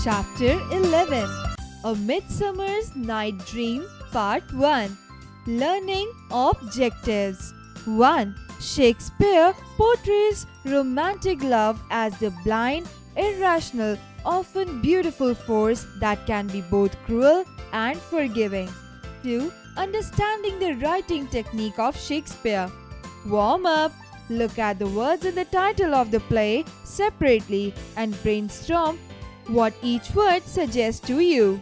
Chapter 11 A Midsummer's Night Dream Part 1 Learning Objectives 1. Shakespeare portrays romantic love as the blind, irrational, often beautiful force that can be both cruel and forgiving. 2. Understanding the writing technique of Shakespeare. Warm up. Look at the words in the title of the play separately and brainstorm what each word suggests to you.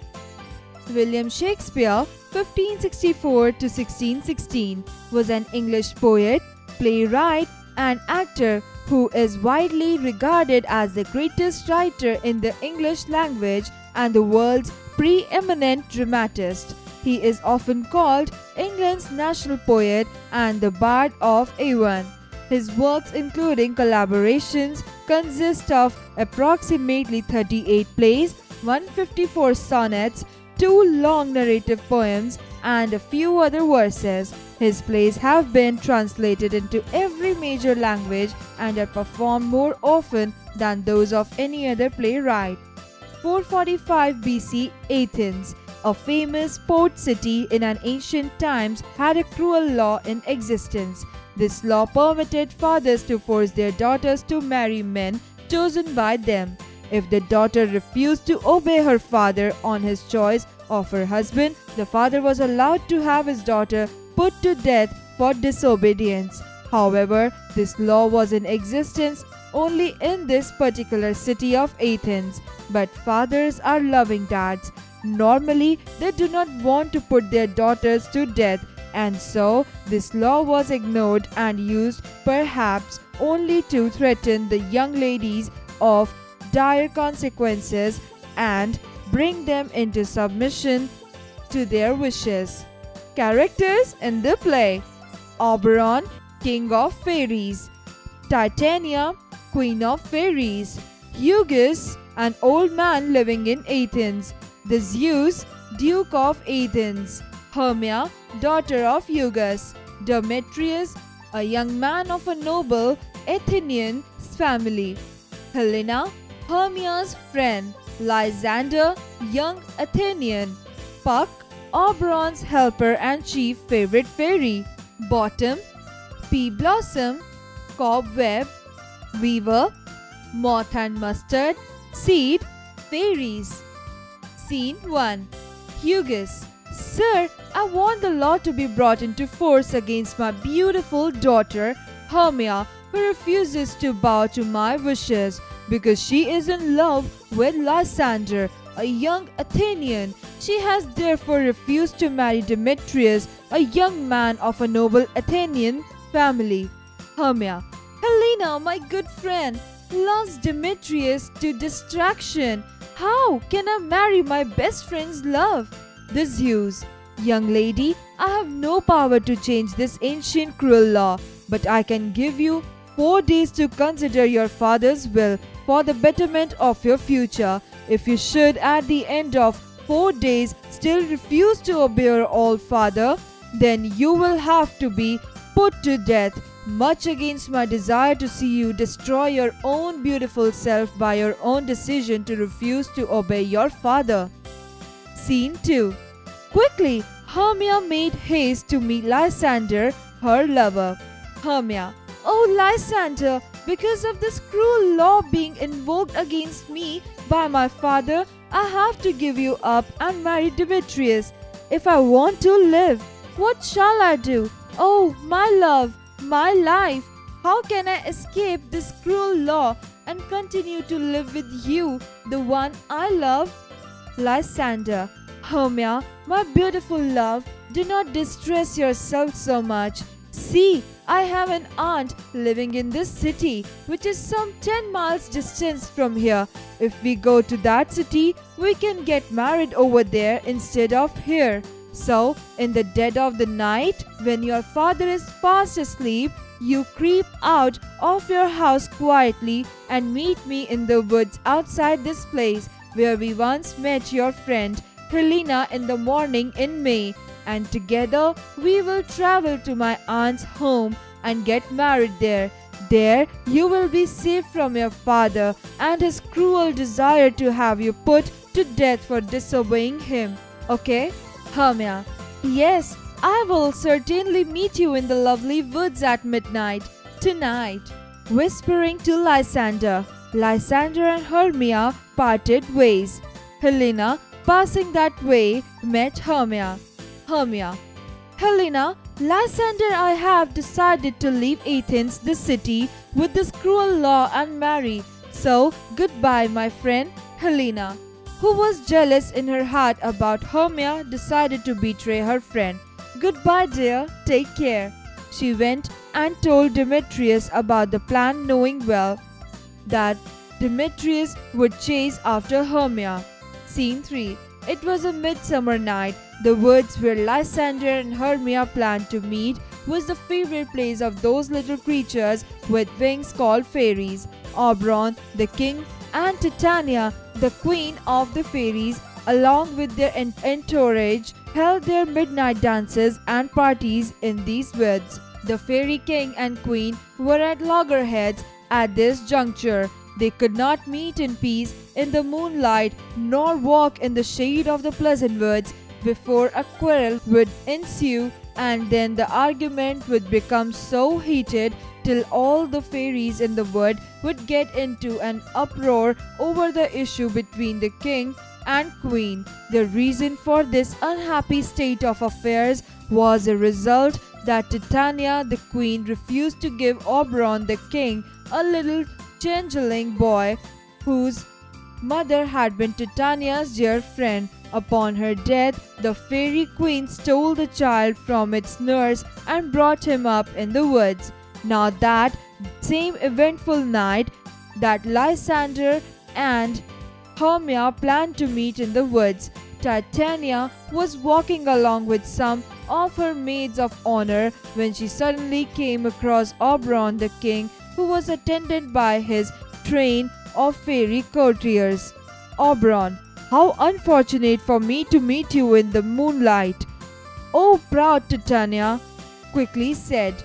William Shakespeare, 1564 to 1616, was an English poet, playwright, and actor who is widely regarded as the greatest writer in the English language and the world's preeminent dramatist. He is often called England's national poet and the Bard of Avon. His works, including collaborations, consist of approximately 38 plays, 154 sonnets, 2 long narrative poems, and a few other verses. His plays have been translated into every major language and are performed more often than those of any other playwright. 445 BC, Athens, a famous port city in an ancient times, had a cruel law in existence. This law permitted fathers to force their daughters to marry men chosen by them. If the daughter refused to obey her father on his choice of her husband, the father was allowed to have his daughter put to death for disobedience. However, this law was in existence only in this particular city of Athens. But fathers are loving dads. Normally, they do not want to put their daughters to death, and so this law was ignored and used perhaps only to threaten the young ladies of dire consequences and bring them into submission to their wishes. Characters in the play: Oberon, King of Fairies; Titania, Queen of Fairies; Hugus, an old man living in Athens; the Zeus, Duke of Athens; Hermia, daughter of Hugus; Demetrius, a young man of a noble Athenian family; Helena, Hermia's friend; Lysander, young Athenian; Puck, Oberon's helper and chief favorite fairy; Bottom, Pea Blossom; Cobweb, Weaver; Moth and Mustard, Seed, Fairies. Scene 1. Hugus: Sir, I want the law to be brought into force against my beautiful daughter Hermia, who refuses to bow to my wishes because she is in love with Lysander, a young Athenian. She has therefore refused to marry Demetrius, a young man of a noble Athenian family. Hermia: Helena, my good friend, loves Demetrius to distraction. How can I marry my best friend's love? The Zeus: Young lady, I have no power to change this ancient cruel law, but I can give you 4 days to consider your father's will for the betterment of your future. If you should at the end of 4 days still refuse to obey your old father, then you will have to be put to death, much against my desire to see you destroy your own beautiful self by your own decision to refuse to obey your father. Scene 2. Quickly, Hermia made haste to meet Lysander, her lover. Hermia: Oh Lysander, because of this cruel law being invoked against me by my father, I have to give you up and marry Demetrius. If I want to live, what shall I do? Oh, my love, my life, how can I escape this cruel law and continue to live with you, the one I love? Lysander: Hermia, my beautiful love, do not distress yourself so much. See, I have an aunt living in this city, which is some 10 miles distance from here. If we go to that city, we can get married over there instead of here. So, in the dead of the night, when your father is fast asleep, you creep out of your house quietly and meet me in the woods outside this place where we once met your friend Helena in the morning in May, and together we will travel to my aunt's home and get married there. There you will be safe from your father and his cruel desire to have you put to death for disobeying him. Okay? Hermia: Yes, I will certainly meet you in the lovely woods at midnight tonight. Whispering to Lysander, Lysander and Hermia parted ways. Helena, passing that way, met Hermia. Hermia: Helena, Lysander and I have decided to leave Athens, the city, with this cruel law and marry. So, goodbye, my friend. Helena, who was jealous in her heart about Hermia, decided to betray her friend. Goodbye, dear. Take care. She went and told Demetrius about the plan, knowing well that Demetrius would chase after Hermia. Scene 3. It was a midsummer night. The woods where Lysander and Hermia planned to meet was the favorite place of those little creatures with wings called fairies. Oberon, the king, and Titania, the queen of the fairies, along with their entourage, held their midnight dances and parties in these woods. The fairy king and queen were at loggerheads at this juncture. They could not meet in peace in the moonlight nor walk in the shade of the pleasant woods before a quarrel would ensue, and then the argument would become so heated till all the fairies in the wood would get into an uproar over the issue between the king and queen. The reason for this unhappy state of affairs was a result that Titania the queen refused to give Oberon the king, a little changeling boy whose mother had been Titania's dear friend. Upon her death, the fairy queen stole the child from its nurse and brought him up in the woods. Now that same eventful night that Lysander and Hermia planned to meet in the woods, Titania was walking along with some of her maids of honor when she suddenly came across Oberon the king, who was attended by his train of fairy courtiers. Oberon: How unfortunate for me to meet you in the moonlight. Oh, proud Titania, quickly said.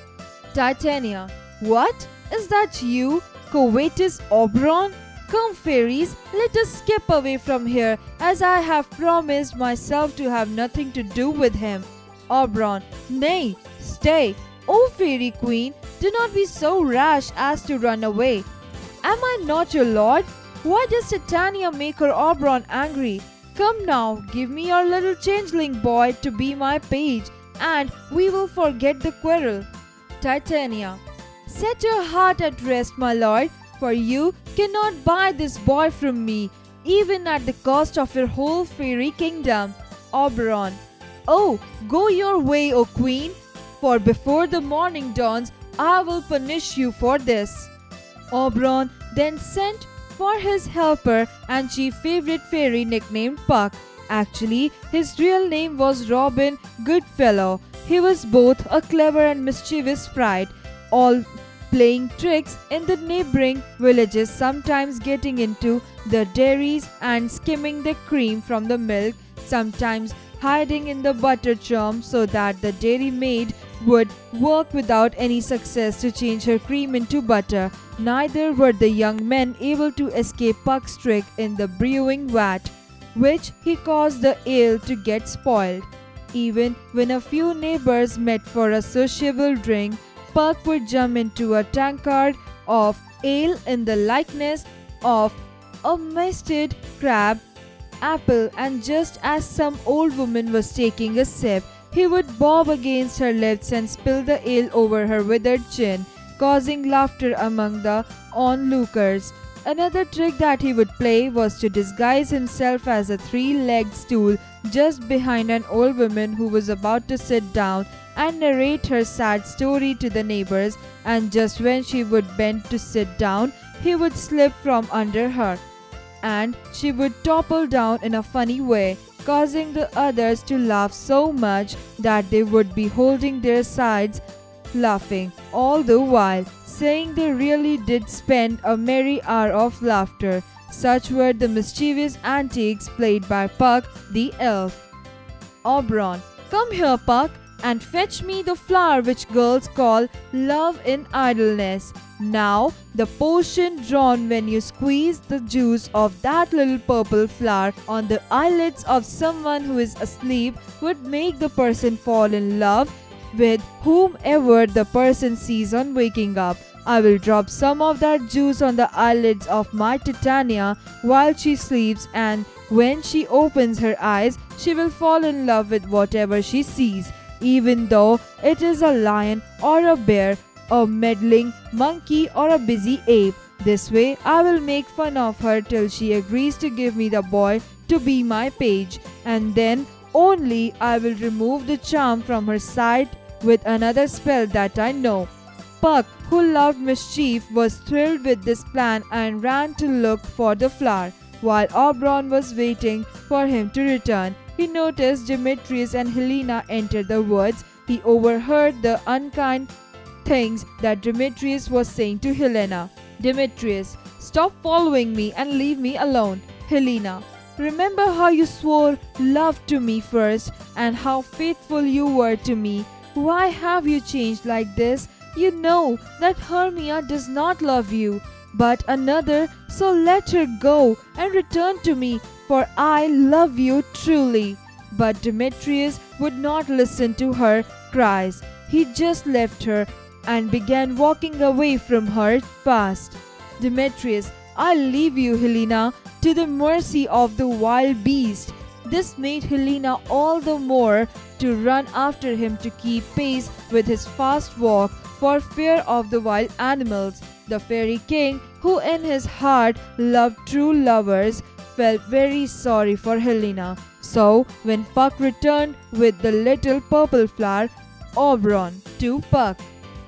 Titania: What? Is that you, covetous Oberon? Come, fairies, let us skip away from here, as I have promised myself to have nothing to do with him. Oberon: Nay, stay. O fairy queen, do not be so rash as to run away. Am I not your lord? Why does Titania make her Oberon angry? Come now, give me your little changeling boy to be my page, and we will forget the quarrel. Titania: Set your heart at rest, my lord, for you cannot buy this boy from me, even at the cost of your whole fairy kingdom. Oberon: Oh, go your way, O queen, for before the morning dawns, I will punish you for this. Oberon then sent for his helper and chief favorite fairy nicknamed Puck. Actually, his real name was Robin Goodfellow. He was both a clever and mischievous sprite, all playing tricks in the neighboring villages, sometimes getting into the dairies and skimming the cream from the milk, sometimes hiding in the butter churn so that the dairy maid would work without any success to change her cream into butter. Neither were the young men able to escape Puck's trick in the brewing vat, which he caused the ale to get spoiled. Even when a few neighbors met for a sociable drink, Puck would jump into a tankard of ale in the likeness of a masted crab apple, and just as some old woman was taking a sip, he would bob against her lips and spill the ale over her withered chin, causing laughter among the onlookers. Another trick that he would play was to disguise himself as a three-legged stool just behind an old woman who was about to sit down and narrate her sad story to the neighbors, and just when she would bend to sit down, he would slip from under her, and she would topple down in a funny way, causing the others to laugh so much that they would be holding their sides laughing all the while, saying they really did spend a merry hour of laughter. Such were the mischievous antics played by Puck the elf. Oberon: Come here, Puck. and fetch me the flower which girls call love in idleness. Now, the potion drawn when you squeeze the juice of that little purple flower on the eyelids of someone who is asleep would make the person fall in love with whomever the person sees on waking up. I will drop some of that juice on the eyelids of my Titania while she sleeps, and when she opens her eyes, she will fall in love with whatever she sees, even though it is a lion or a bear, a meddling monkey or a busy ape. This way, I will make fun of her till she agrees to give me the boy to be my page, and then only I will remove the charm from her sight with another spell that I know. Puck, who loved mischief, was thrilled with this plan and ran to look for the flower. While Oberon was waiting for him to return, he noticed Demetrius and Helena enter the woods. He overheard the unkind things that Demetrius was saying to Helena. Demetrius, stop following me and leave me alone. Helena, remember how you swore love to me first and how faithful you were to me. Why have you changed like this? You know that Hermia does not love you, but another, so let her go and return to me, for I love you truly. But Demetrius would not listen to her cries. He just left her and began walking away from her fast. Demetrius, I'll leave you, Helena, to the mercy of the wild beast. This made Helena all the more to run after him to keep pace with his fast walk, for fear of the wild animals. The fairy king, who in his heart loved true lovers, felt very sorry for Helena. So, when Puck returned with the little purple flower, Oberon to Puck,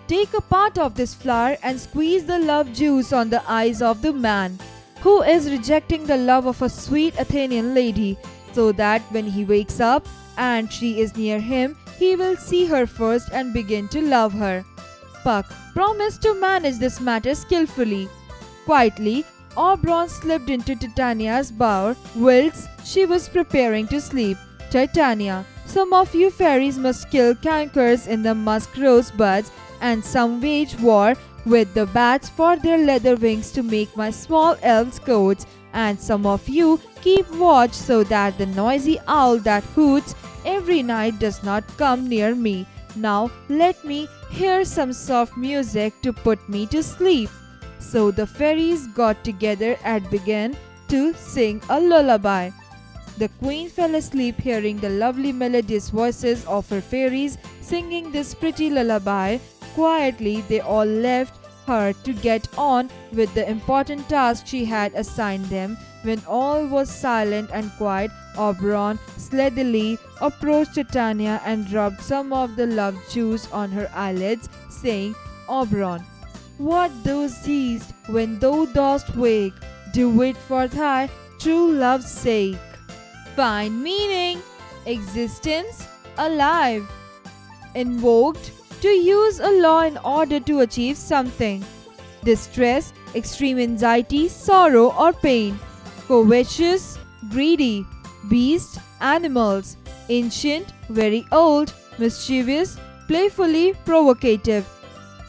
take a part of this flower and squeeze the love juice on the eyes of the man who is rejecting the love of a sweet Athenian lady, so that when he wakes up and she is near him, he will see her first and begin to love her. Puck promised to manage this matter skillfully. Quietly, Oberon slipped into Titania's bower whilst she was preparing to sleep. Titania, some of you fairies must kill cankers in the musk rosebuds, and some wage war with the bats for their leather wings to make my small elves' coats, and some of you keep watch so that the noisy owl that hoots every night does not come near me. Now let me hear some soft music to put me to sleep. So the fairies got together and began to sing a lullaby. The queen fell asleep hearing the lovely melodious voices of her fairies singing this pretty lullaby. Quietly they all left her to get on with the important task she had assigned them. When all was silent and quiet, Oberon stealthily approached Titania and rubbed some of the love juice on her eyelids, saying, Oberon, what thou seest when thou dost wake, do it for thy true love's sake. Find meaning, existence, alive. Invoked, to use a law in order to achieve something. Distress, extreme anxiety, sorrow or pain. Covetous, greedy. Beast, animals. Ancient, very old. Mischievous, playfully provocative.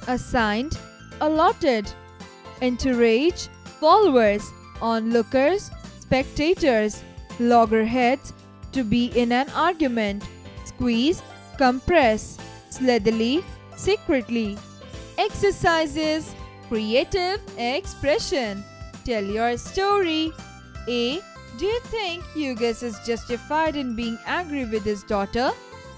Assigned, allotted. Entourage, followers. Onlookers, spectators. Loggerheads, to be in an argument. Squeeze, compress. Sleathily, secretly. Exercises, creative expression. Tell your story. A. Do you think Hugus is justified in being angry with his daughter?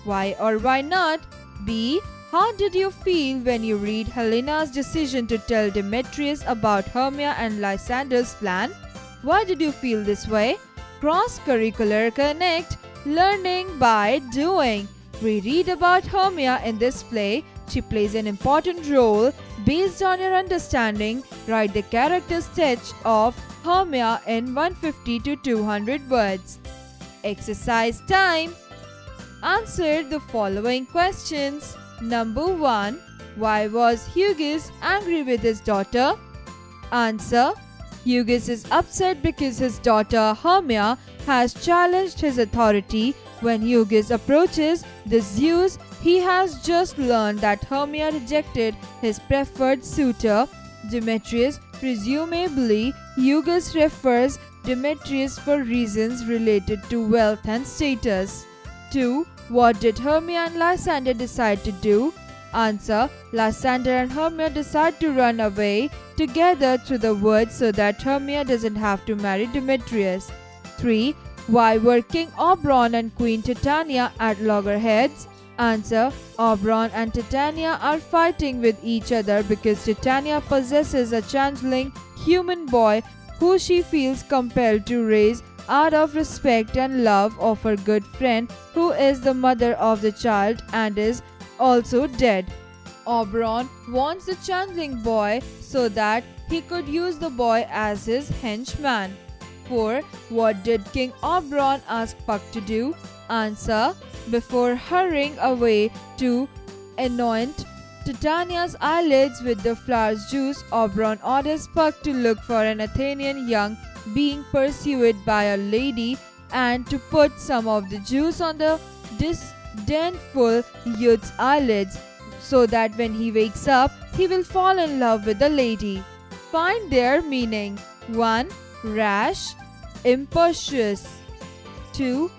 Why or why not? B. How did you feel when you read Helena's decision to tell Demetrius about Hermia and Lysander's plan? Why did you feel this way? Cross-curricular connect, learning by doing. We read about Hermia in this play. She plays an important role. Based on your understanding, write the character sketch of Hermia in 150 to 200 words. Exercise time. Answer the following questions. Number 1. Why was Hugus angry with his daughter? Answer. Hugus is upset because his daughter Hermia has challenged his authority. When Hugus approaches the Zeus, He has just learned that Hermia rejected his preferred suitor, Demetrius. Presumably, Eugus refers Demetrius for reasons related to wealth and status. 2. What did Hermia and Lysander decide to do? Answer. Lysander and Hermia decide to run away together through the woods so that Hermia doesn't have to marry Demetrius. 3. Why were King Oberon and Queen Titania at loggerheads? Answer. Oberon and Titania are fighting with each other because Titania possesses a changeling human boy who she feels compelled to raise out of respect and love of her good friend, who is the mother of the child and is also dead. Oberon wants the changeling boy so that he could use the boy as his henchman. 4. What did King Oberon ask Puck to do? Answer. Before hurrying away to anoint Titania's eyelids with the flower's juice, Oberon orders Puck to look for an Athenian young being pursued by a lady and to put some of the juice on the disdainful youth's eyelids so that when he wakes up, he will fall in love with the lady. Find their meaning. 1. Rash, impetuous. 2.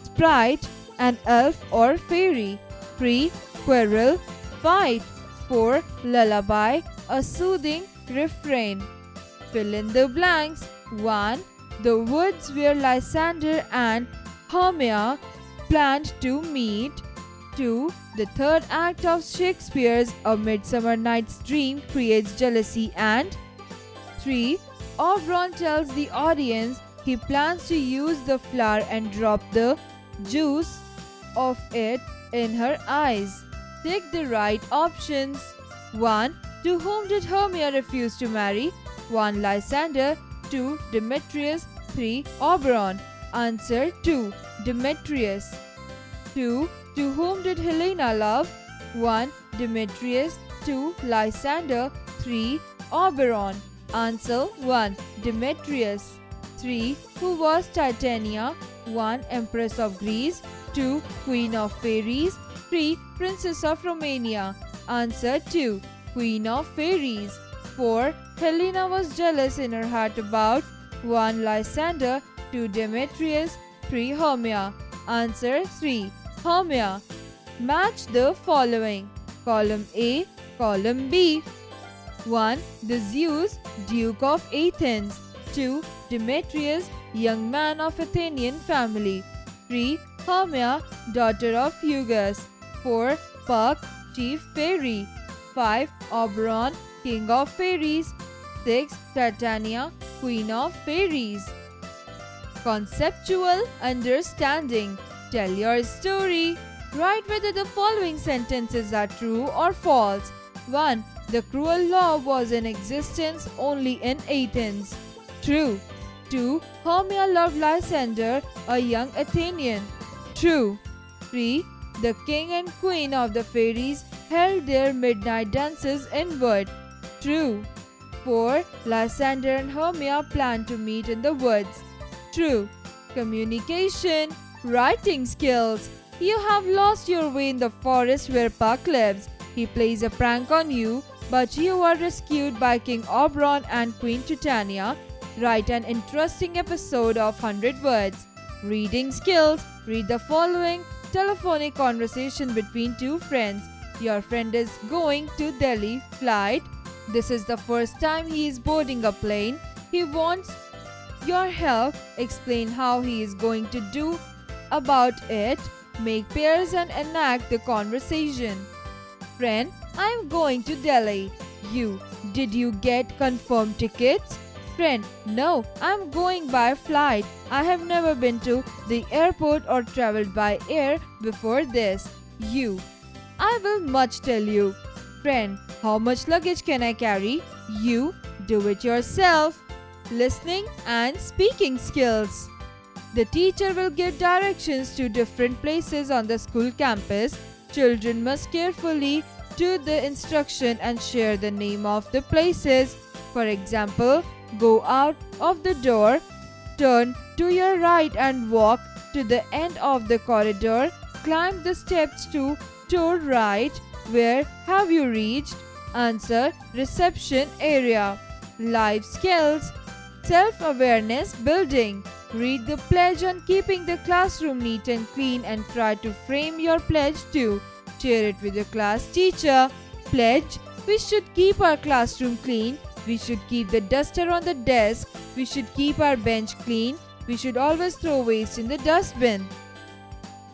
Sprite, an elf or fairy. 3. Quarrel, fight. 4. Lullaby, a soothing refrain. Fill in the blanks. 1. The woods where Lysander and Hermia planned to meet. 2. The third act of Shakespeare's A Midsummer Night's Dream creates jealousy. And 3. Oberon tells the audience he plans to use the flower and drop the juice of it in her eyes. Take the right options. 1. To whom did Hermia refuse to marry? 1. Lysander. 2. Demetrius. 3. Oberon. Answer 2. Demetrius. 2. To whom did Helena love? 1. Demetrius. 2. Lysander. 3. Oberon. Answer 1. Demetrius. 3. Who was Titania? 1. Empress of Greece. 2. Queen of Fairies. 3. Princess of Romania. Answer 2. Queen of Fairies. 4. Helena was jealous in her heart about 1. Lysander. 2. Demetrius. 3. Hermia. Answer 3. Hermia. Match the following. Column A, column B. 1. The Zeus, Duke of Athens. 2. Demetrius, young man of Athenian family. 3. Hermia, daughter of Eugus. 4. Puck, chief fairy. 5. Oberon, king of fairies. 6. Titania, queen of fairies. Conceptual understanding. Tell your story. Write whether the following sentences are true or false. 1. The cruel law was in existence only in Athens. True. 2. Hermia loved Lysander, a young Athenian. True. 3. The king and queen of the fairies held their midnight dances inward. True. 4. Lysander and Hermia planned to meet in the woods. True. Communication. Writing skills. You have lost your way in the forest where Puck lives. He plays a prank on you, but you are rescued by King Oberon and Queen Titania. Write an interesting episode of 100 words. Reading skills. Read the following telephonic conversation between two friends. Your friend is going to Delhi flight. This is the first time he is boarding a plane. He wants your help. Explain how he is going to do about it. Make pairs and enact the conversation. Friend, I am going to Delhi. You, did you get confirmed tickets? Friend, no, I am going by flight. I have never been to the airport or traveled by air before this. You, I will much tell you. Friend, how much luggage can I carry? You, do it yourself. Listening and speaking skills. The teacher will give directions to different places on the school campus. Children must carefully do the instruction and share the name of the places. For example, go out of the door, turn to your right and walk to the end of the corridor, climb the steps to door right. Where have you reached? Answer: reception area. Life skills. Self-awareness building. Read the pledge on keeping the classroom neat and clean and try to frame your pledge too. Share it with your class teacher. Pledge: we should keep our classroom clean. We should keep the duster on the desk. We should keep our bench clean. We should always throw waste in the dustbin.